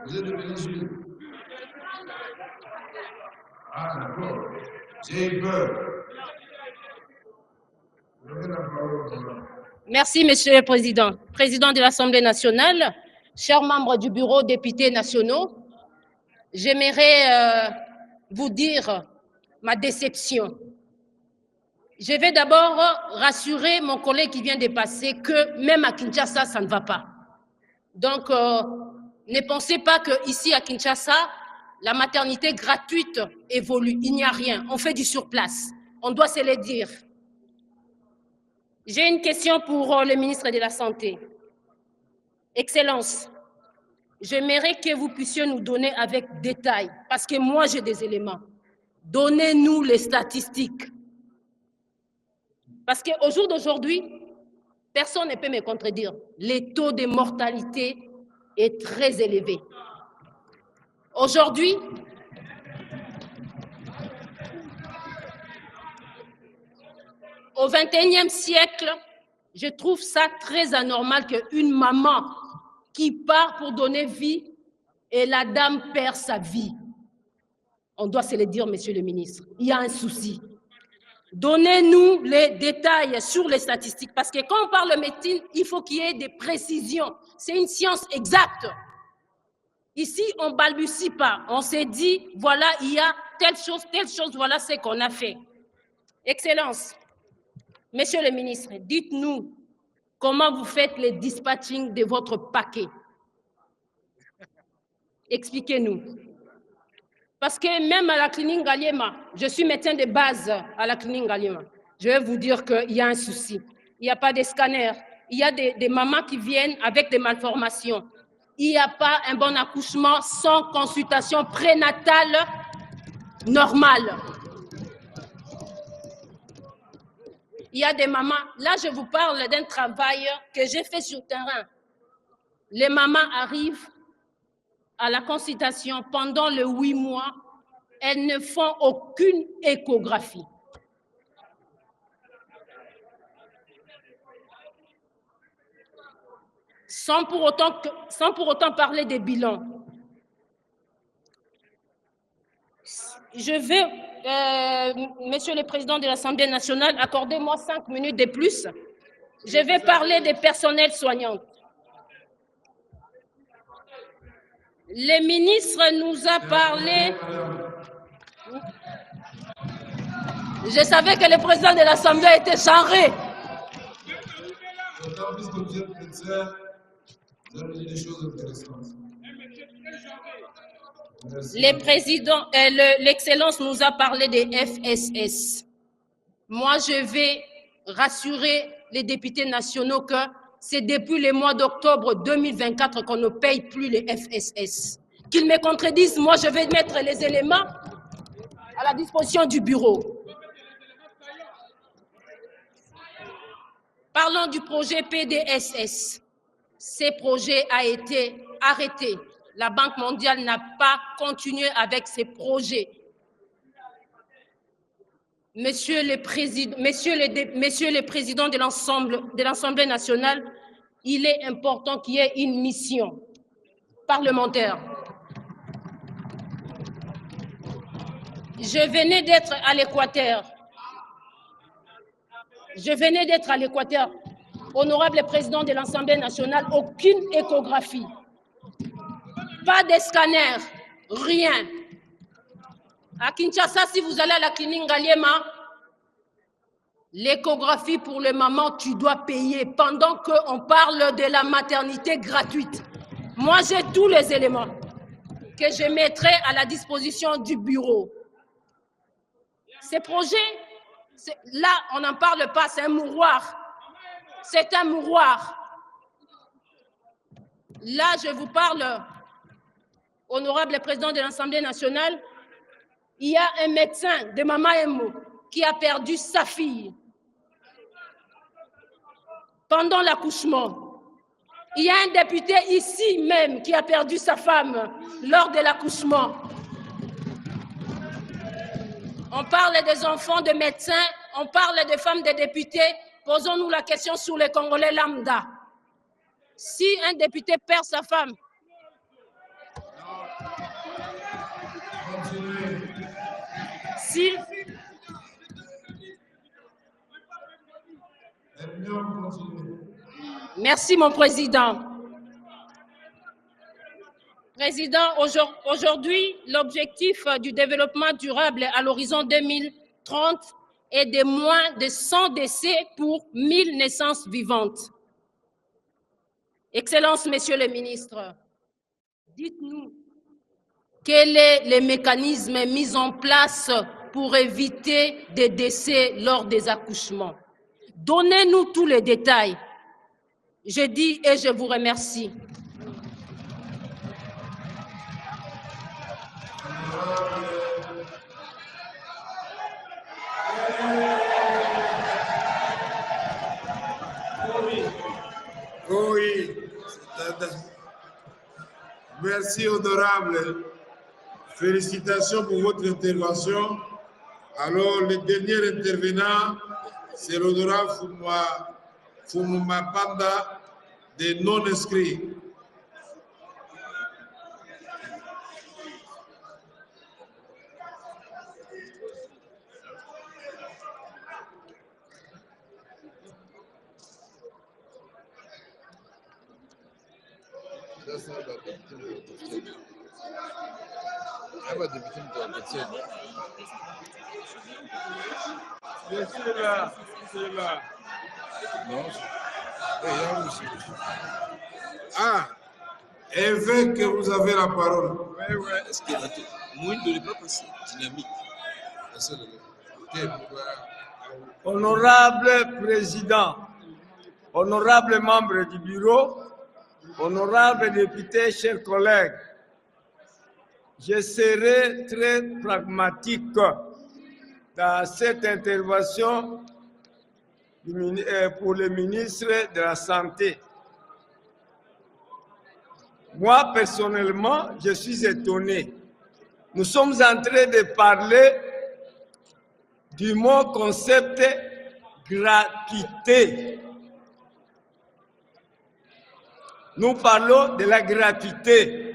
Vous êtes de Venezuela. Ah, d'accord. J'ai eu peur. Merci, Monsieur le Président. Président de l'Assemblée nationale, chers membres du bureau, députés nationaux, j'aimerais vous dire ma déception. Je vais d'abord rassurer mon collègue qui vient de passer que même à Kinshasa, ça ne va pas. Donc, ne pensez pas qu'ici à Kinshasa, la maternité gratuite évolue. Il n'y a rien. On fait du surplace. On doit se le dire. J'ai une question pour le ministre de la Santé. Excellence, j'aimerais que vous puissiez nous donner avec détail, parce que moi j'ai des éléments. Donnez-nous les statistiques. Parce qu'au jour d'aujourd'hui, personne ne peut me contredire. Le taux de mortalité est très élevé. Aujourd'hui, au XXIe siècle, je trouve ça très anormal qu'une maman qui part pour donner vie et la dame perd sa vie. On doit se le dire, monsieur le ministre, il y a un souci. Donnez-nous les détails sur les statistiques, parce que quand on parle de médecine, il faut qu'il y ait des précisions. C'est une science exacte. Ici, on ne balbutie pas. On s'est dit, voilà, il y a telle chose, voilà ce qu'on a fait. Excellence, monsieur le ministre, dites-nous comment vous faites les dispatching de votre paquet. Expliquez-nous. Parce que même à la clinique Ngaliema, je suis médecin de base à la clinique Ngaliema, je vais vous dire qu'il y a un souci. Il n'y a pas de scanner. Il y a des mamans qui viennent avec des malformations. Il n'y a pas un bon accouchement sans consultation prénatale normale. Il y a des mamans, là je vous parle d'un travail que j'ai fait sur le terrain. Les mamans arrivent à la consultation pendant les 8 mois, elles ne font aucune échographie. Sans pour autant parler des bilans. Je vais, Monsieur le Président de l'Assemblée nationale, accordez-moi 5 minutes de plus. Je vais parler des personnels soignants. Le ministre nous a parlé. Je savais que le président de l'Assemblée était charré. L'Excellence nous a parlé des FSS. Moi, je vais rassurer les députés nationaux que c'est depuis le mois d'octobre 2024 qu'on ne paye plus les FSS. Qu'ils me contredisent, moi, je vais mettre les éléments à la disposition du bureau. Parlons du projet PDSS. Ce projet a été arrêté. La Banque mondiale n'a pas continué avec ces projets. Monsieur le Président de l'Assemblée nationale, il est important qu'il y ait une mission parlementaire. Je venais d'être à l'Équateur. Honorable Président de l'Assemblée nationale, aucune échographie. Pas de scanner, rien. À Kinshasa, si vous allez à la clinique Ngaliema, l'échographie pour les mamans, tu dois payer pendant qu'on parle de la maternité gratuite. Moi, j'ai tous les éléments que je mettrai à la disposition du bureau. Ces projets, là, on n'en parle pas, c'est un mouroir. C'est un mouroir. Là, je vous parle, honorable président de l'Assemblée nationale, il y a un médecin de Mama Emo qui a perdu sa fille pendant l'accouchement. Il y a un député ici même qui a perdu sa femme lors de l'accouchement. On parle des enfants de médecins, on parle des femmes de députés. Posons-nous la question sur les Congolais lambda. Si un député perd sa femme, Si, merci, mon président. Président, aujourd'hui, l'objectif du développement durable à l'horizon 2030 est de moins de 100 décès pour 1000 naissances vivantes. Excellences, Messieurs les ministres, dites-nous quels sont les mécanismes mis en place pour éviter des décès lors des accouchements. Donnez-nous tous les détails. Je dis et je vous remercie. Oui. Merci, honorable. Félicitations pour votre intervention. Alors, le dernier intervenant, c'est l'honorable Fumuma Panda, des non-inscrits. Ah, évêque, vous avez la parole. Oui. Est-ce que Moïne ne pas passer dynamique? Honorable président, honorable membre du bureau, honorable député, chers collègues, je serai très pragmatique dans cette intervention pour le ministre de la Santé. Moi, personnellement, je suis étonné. Nous sommes en train de parler du mot concept gratuité. Nous parlons de la gratuité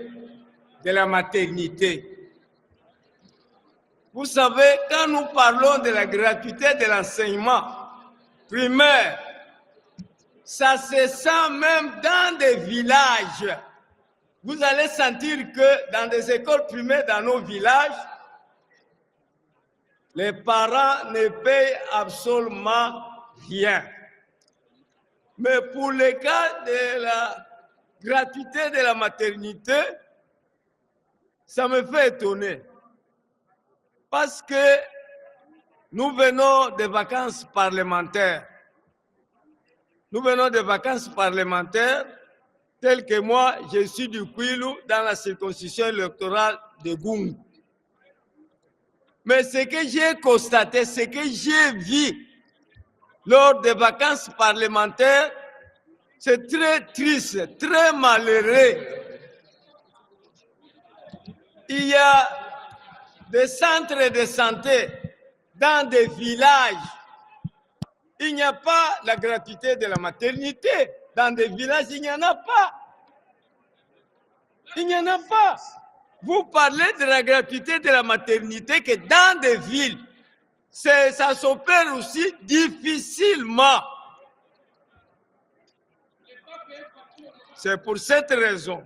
de la maternité. Vous savez, quand nous parlons de la gratuité de l'enseignement primaire, ça se sent même dans des villages. Vous allez sentir que dans des écoles primaires dans nos villages, les parents ne payent absolument rien. Mais pour le cas de la gratuité de la maternité, ça me fait étonner. Parce que nous venons des vacances parlementaires. Nous venons des vacances parlementaires telles que moi, je suis du Kwilu dans la circonscription électorale de Gungu. Mais ce que j'ai constaté, ce que j'ai vu lors des vacances parlementaires, c'est très triste, très malheureux. Il y a des centres de santé dans des villages. Il n'y a pas la gratuité de la maternité. Dans des villages, il n'y en a pas. Il n'y en a pas. Vous parlez de la gratuité de la maternité que dans des villes, ça s'opère aussi difficilement. C'est pour cette raison,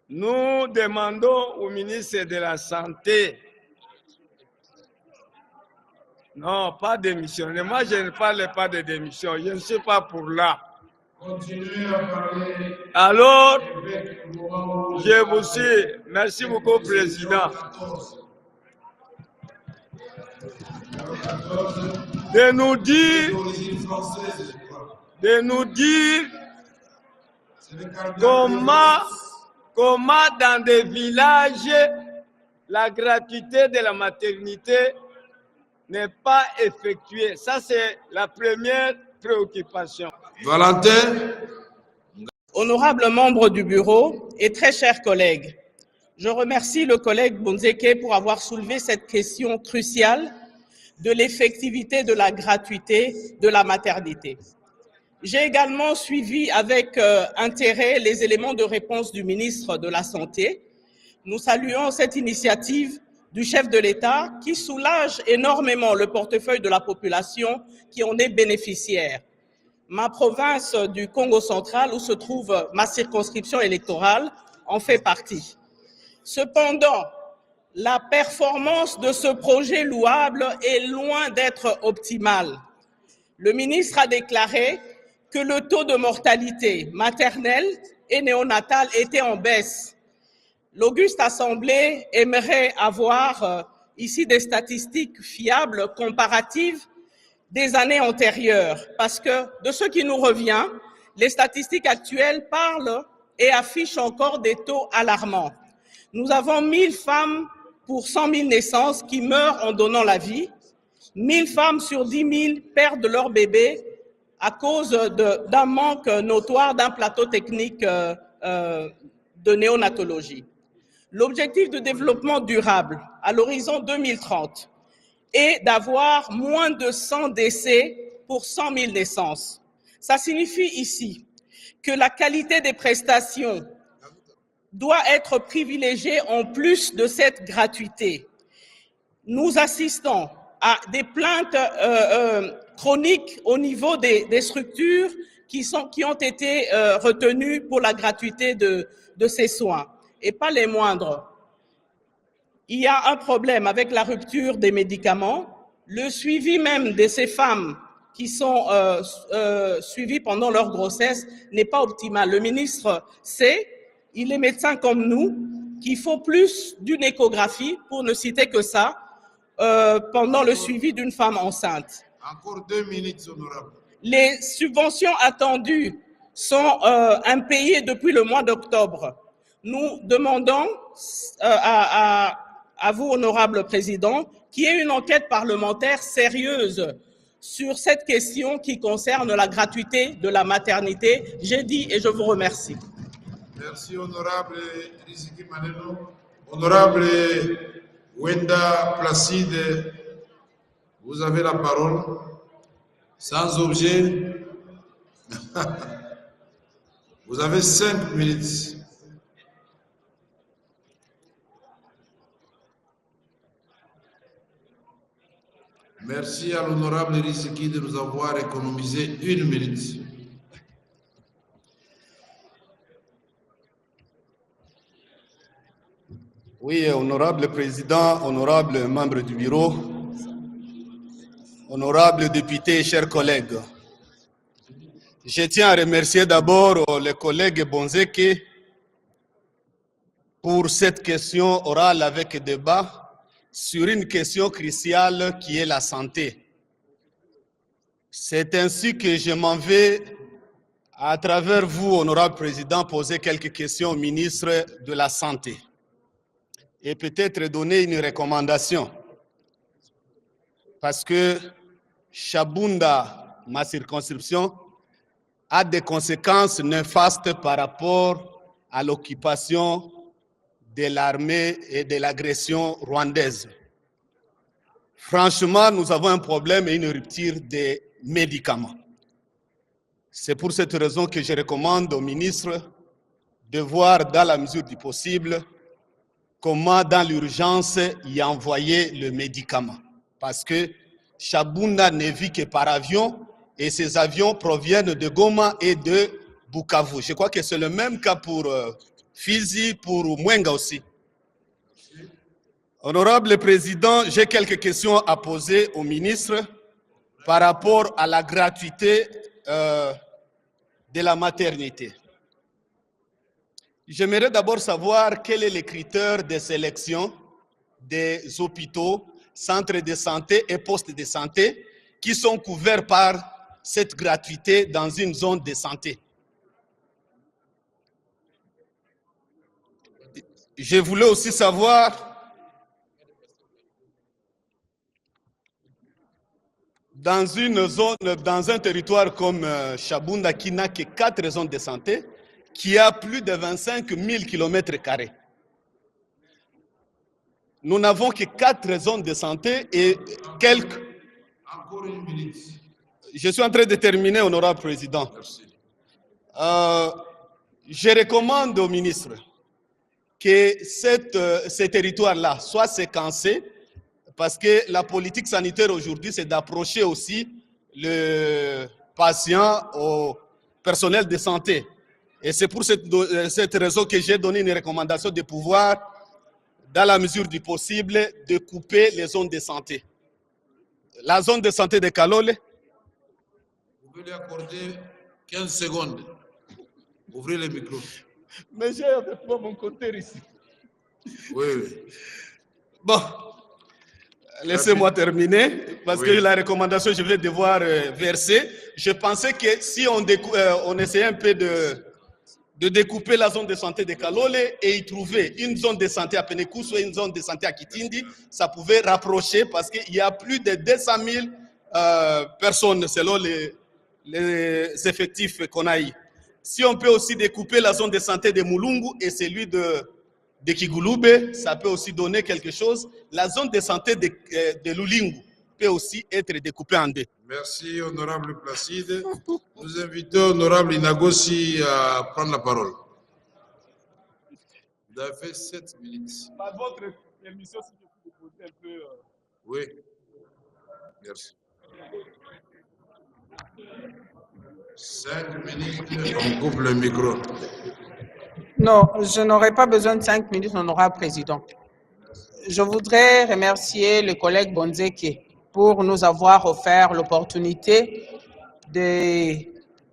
nous demandons au ministre de la Santé, non, pas démission. Moi, je ne parle pas de démission. Je ne suis pas pour là. Continuez à parler. Alors, je vous suis. Merci beaucoup, Président. De nous dire comment dans des villages, la gratuité de la maternité n'est pas effectuée. Ça, c'est la première préoccupation. Valentin. Honorable membre du bureau et très chers collègues, je remercie le collègue Bonzeke pour avoir soulevé cette question cruciale de l'effectivité de la gratuité de la maternité. J'ai également suivi avec intérêt les éléments de réponse du ministre de la Santé Nous saluons cette initiative du chef de l'État qui soulage énormément le portefeuille de la population qui en est bénéficiaire. Ma province du Congo central, où se trouve ma circonscription électorale, en fait partie. Cependant, la performance de ce projet louable est loin d'être optimale. Le ministre a déclaré que le taux de mortalité maternelle et néonatale était en baisse. L'auguste Assemblée aimerait avoir ici des statistiques fiables, comparatives des années antérieures, parce que de ce qui nous revient, les statistiques actuelles parlent et affichent encore des taux alarmants. Nous avons 1000 femmes pour 100 000 naissances qui meurent en donnant la vie. 1000 femmes sur 10 000 perdent leur bébé à cause d'un manque notoire d'un plateau technique de néonatologie. L'objectif de développement durable à l'horizon 2030 est d'avoir moins de 100 décès pour 100 000 naissances. Ça signifie ici que la qualité des prestations doit être privilégiée en plus de cette gratuité. Nous assistons à des plaintes chroniques au niveau des structures qui ont été retenues pour la gratuité de ces soins. Et pas les moindres. Il y a un problème avec la rupture des médicaments, le suivi même de ces femmes qui sont suivies pendant leur grossesse n'est pas optimal. Le ministre sait, il est médecin comme nous, qu'il faut plus d'une échographie, pour ne citer que ça, pendant le suivi d'une femme enceinte. Encore 2 minutes, honorable. Les subventions attendues sont impayées depuis le mois d'octobre. Nous demandons à vous, honorable président, qu'il y ait une enquête parlementaire sérieuse sur cette question qui concerne la gratuité de la maternité. J'ai dit et je vous remercie. Merci, honorable Riziki Maneno. Honorable Wenda Placide, vous avez la parole. Sans objet. Vous avez 5 minutes. Merci à l'honorable Riziki de nous avoir économisé 1 minute. Oui, honorable président, honorable membre du bureau, honorable député, chers collègues. Je tiens à remercier d'abord le collègue Bonzeke pour cette question orale avec débat sur une question cruciale qui est la santé. C'est ainsi que je m'en vais, à travers vous, honorable président, poser quelques questions au ministre de la Santé et peut-être donner une recommandation. Parce que Chabunda, ma circonscription, a des conséquences néfastes par rapport à l'occupation de l'armée et de l'agression rwandaise. Franchement, nous avons un problème et une rupture des médicaments. C'est pour cette raison que je recommande au ministre de voir dans la mesure du possible comment dans l'urgence y envoyer le médicament. Parce que Chabunda ne vit que par avion et ces avions proviennent de Goma et de Bukavu. Je crois que c'est le même cas pour Fizi, pour Mwenga aussi. Honorable Président, j'ai quelques questions à poser au ministre par rapport à la gratuité de la maternité. J'aimerais d'abord savoir quel est le critère de sélection des hôpitaux, centres de santé et postes de santé qui sont couverts par cette gratuité dans une zone de santé. Je voulais aussi savoir, dans une zone, dans un territoire comme Chabunda qui n'a que 4 zones de santé, qui a plus de 25 000 km². Nous n'avons que 4 zones de santé et quelques... Encore 1 minute. Je suis en train de terminer, honorable président. Je recommande au ministre que ces territoires-là soient séquencés, parce que la politique sanitaire aujourd'hui, c'est d'approcher aussi le patient au personnel de santé. Et c'est pour cette raison que j'ai donné une recommandation de pouvoir, dans la mesure du possible, de couper les zones de santé. La zone de santé de Kalole. Vous pouvez lui accorder 15 secondes. Ouvrez le micro. Mais j'ai avec moi mon compteur ici. Oui, oui. Bon, laissez-moi terminer, parce Oui. que la recommandation, je vais devoir verser. Je pensais que si on essayait un peu de découper la zone de santé de Kalole et y trouver une zone de santé à Penekousso et une zone de santé à Kitindi, ça pouvait rapprocher, parce qu'il y a plus de 200 000 personnes selon les effectifs qu'on a eu. Si on peut aussi découper la zone de santé de Mulungu et celui de Kigulube, ça peut aussi donner quelque chose. La zone de santé de Lulingu peut aussi être découpée en deux. Merci, honorable Placide. Nous invitons honorable Inagosi à prendre la parole. Vous avez fait 7 minutes. Par votre émission, si je peux vous poser un peu... Oui. Merci. 5 minutes, on coupe le micro. Non, je n'aurai pas besoin de 5 minutes, honorable président. Je voudrais remercier le collègue Bonzeke pour nous avoir offert l'opportunité de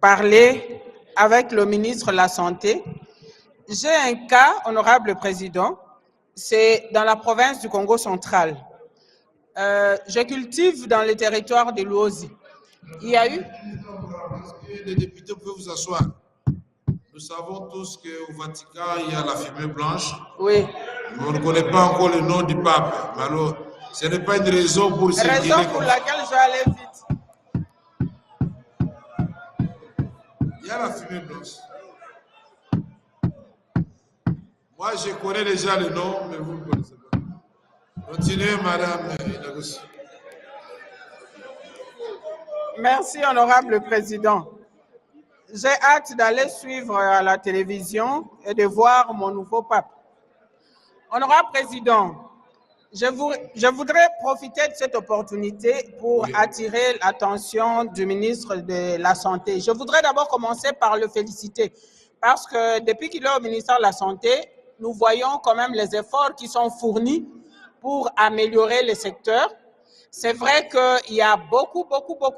parler avec le ministre de la Santé. J'ai un cas, honorable président, c'est dans la province du Congo central. Je cultive dans le territoire de Luozi. Il y a eu... Les députés peuvent vous asseoir. Nous savons tous qu'au Vatican, il y a la fumée blanche. Oui. On ne connaît pas encore le nom du pape. Alors, ce n'est pas une raison pour se Raison dire pour laquelle je vais aller vite. Il y a la fumée blanche. Moi, je connais déjà le nom, mais vous ne connaissez pas. Continuez, madame Inagosi. Merci, honorable président. J'ai hâte d'aller suivre à la télévision et de voir mon nouveau pape. Honorable président, je voudrais profiter de cette opportunité pour attirer l'attention du ministre de la Santé. Je voudrais d'abord commencer par le féliciter, parce que depuis qu'il est au ministère de la Santé, nous voyons quand même les efforts qui sont fournis pour améliorer le secteur. C'est vrai qu'il y a beaucoup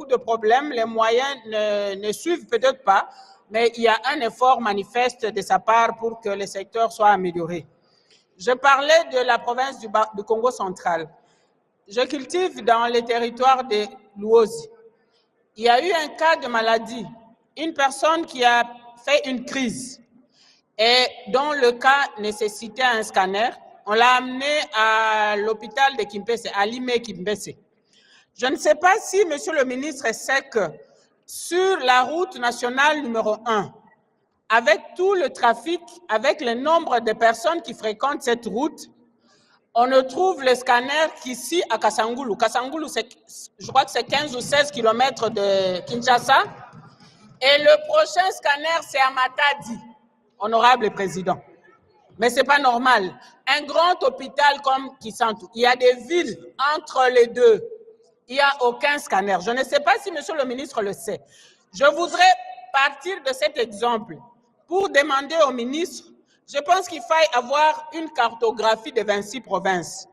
de problèmes. Les moyens ne suivent peut-être pas, mais il y a un effort manifeste de sa part pour que le secteur soit amélioré. Je parlais de la province du Congo central. Je cultive dans le territoire de Luozi. Il y a eu un cas de maladie, une personne qui a fait une crise et dont le cas nécessitait un scanner. On l'a amené à l'hôpital de Kimpese, à Limé Kimpese. Je ne sais pas si, monsieur le ministre, sait que sur la route nationale numéro 1, avec tout le trafic, avec le nombre de personnes qui fréquentent cette route, on ne trouve le scanner qu'ici à Kasangulu. Kasangulu, je crois que c'est 15 ou 16 kilomètres de Kinshasa. Et le prochain scanner, c'est à Matadi, honorable président. Mais ce n'est pas normal. Un grand hôpital comme Kisantu, il y a des villes entre les deux. Il n'y a aucun scanner. Je ne sais pas si monsieur le ministre le sait. Je voudrais partir de cet exemple pour demander au ministre, je pense qu'il faille avoir une cartographie de 26 provinces.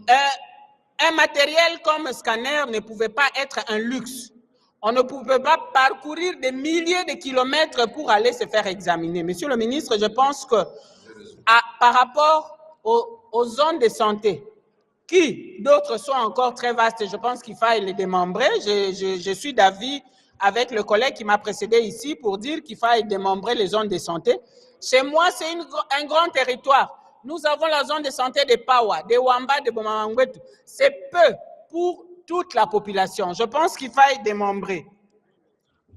Un matériel comme scanner ne pouvait pas être un luxe. On ne pouvait pas parcourir des milliers de kilomètres pour aller se faire examiner. Monsieur le ministre, je pense que par rapport aux zones de santé, qui d'autres sont encore très vastes, je pense qu'il faille les démembrer. Je suis d'avis avec le collègue qui m'a précédé ici pour dire qu'il faille démembrer les zones de santé. Chez moi, c'est un grand territoire. Nous avons la zone de santé de Pawa, de Wamba, de Bomamangwetu. C'est peu pour toute la population. Je pense qu'il faille démembrer.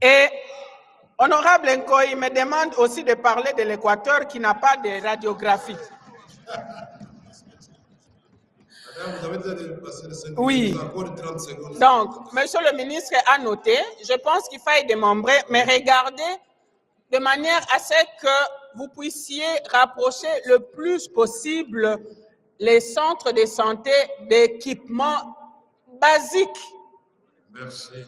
Et honorable Nkoy me demande aussi de parler de l'Équateur qui n'a pas de radiographie. Vous avez déjà dépassé les 5 minutes. Oui. Encore 30 secondes. Donc, monsieur le ministre a noté, je pense qu'il faille démembrer, mais regarder de manière à ce que vous puissiez rapprocher le plus possible les centres de santé d'équipements basiques. Merci.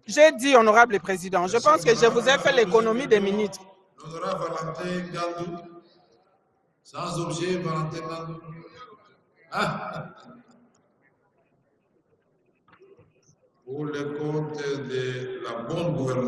J'ai dit, honorable président, je pense que je vous ai fait l'économie des minutes. L'honorable Valentin Gandou. Sans objet, Valentin Gandou. Ah. Pour le compte de la bonne gouvernance.